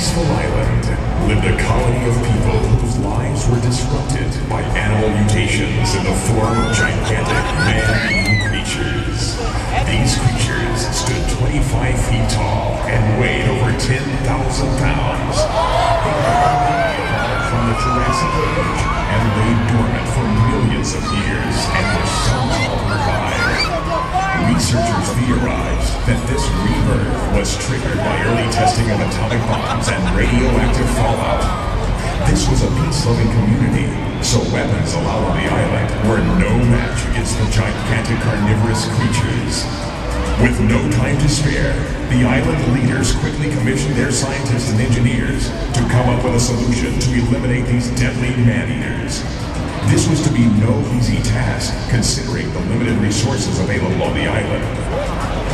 peaceful island lived a colony of people whose lives were disrupted by animal mutations in the form of gigantic man-eating creatures. These creatures stood 25 feet tall and weighed over 10,000 pounds. They evolved from the Jurassic Age and lay dormant for millions of years and were somehow revived. Researchers theorized that this rebirth was triggered by early testing of atomic bombs and radioactive fallout. This was a peace-loving community, so weapons allowed on the island were no match against the gigantic carnivorous creatures. With no time to spare, the island leaders quickly commissioned their scientists and engineers to come up with a solution to eliminate these deadly man-eaters. This was to be no easy task, considering the limited resources available on the island.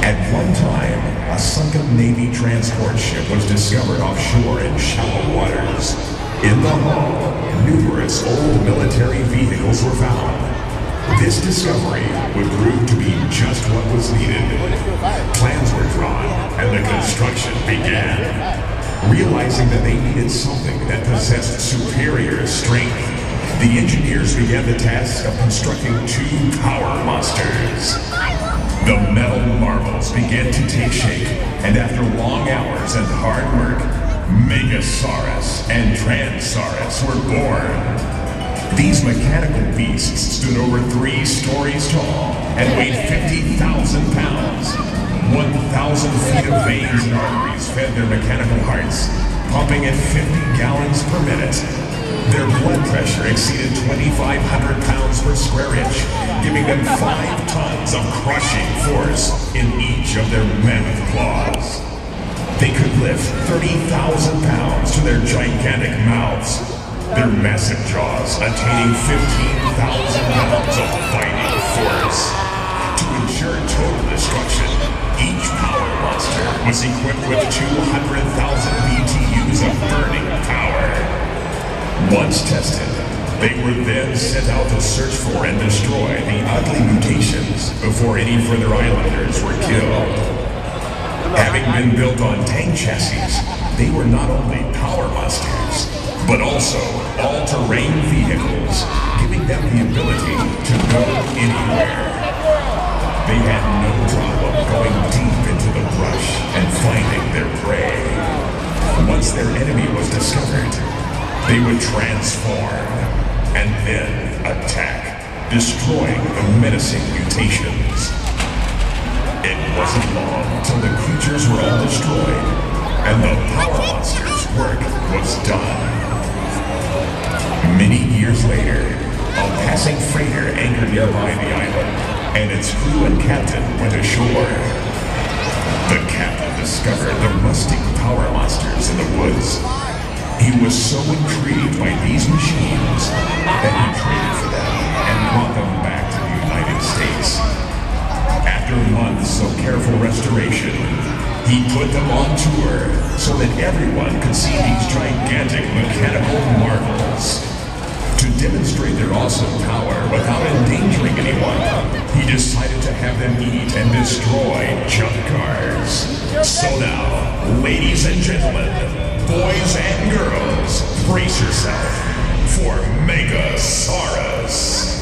At one time, a sunken Navy transport ship was discovered offshore in shallow waters. In the hull, numerous old military vehicles were found. This discovery would prove to be just what was needed. Plans were drawn, and the construction began. Realizing that they needed something that possessed superior strength, the engineers began the task of constructing two power monsters. The metal marvels began to take shape, and after long hours and hard work, Megasaurus and Transaurus were born. These mechanical beasts stood over 3 stories tall and weighed 50,000 pounds. 1,000 feet of veins and arteries fed their mechanical hearts, pumping at 50 gallons per minute. Their blood pressure exceeded 2,500 pounds per square inch, giving them 5 tons of crushing force in each of their mammoth claws. They could lift 30,000 pounds to their gigantic mouths, their massive jaws attaining 15,000 pounds of fighting force. To ensure total destruction, each power monster was equipped with 200,000 BTUs of burning power. Once tested, they were then sent out to search for and destroy the ugly mutations before any further islanders were killed. Having been built on tank chassis, they were not only power monsters, but also all-terrain vehicles, giving them the ability to go anywhere. They had no problem going deep into the brush and finding their prey. Once their enemy was discovered, they would transform and then attack, destroying the menacing mutations. It wasn't long till the creatures were all destroyed, and the power monster's work was done. Many years later, a passing freighter anchored nearby the island, and its crew and captain went ashore. The captain discovered the rusting power monsters in the woods. He was so intrigued by these machines that he traded for them and brought them back to the United States. After months of careful restoration, he put them on tour so that everyone could see these gigantic mechanical marvels. To demonstrate their awesome power without endangering anyone, he decided to have them eat and destroy junk cars. So now, ladies and gentlemen, boys and girls, brace yourself for Megasaurus.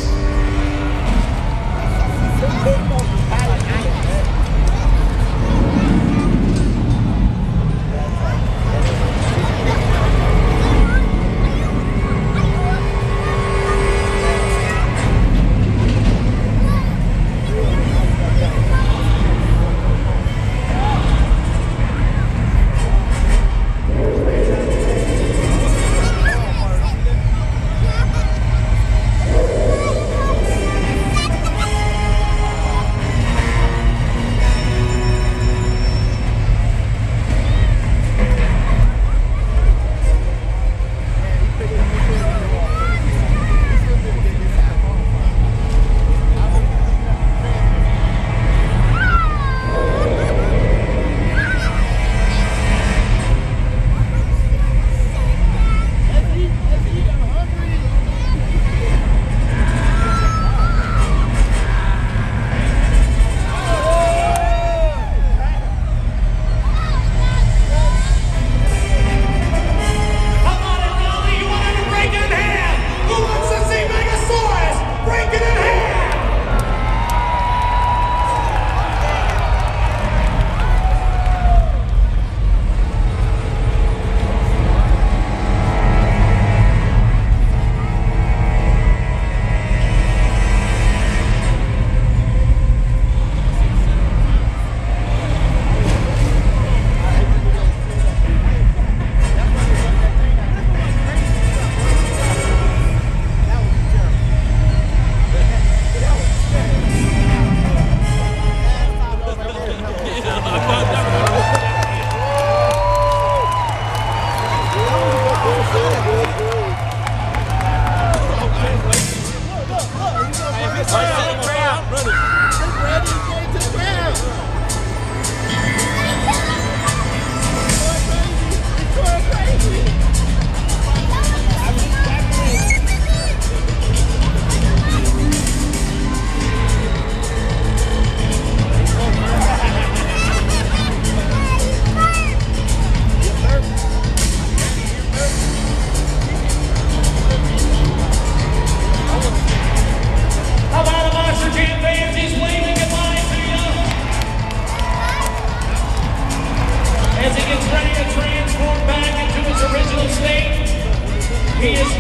He is now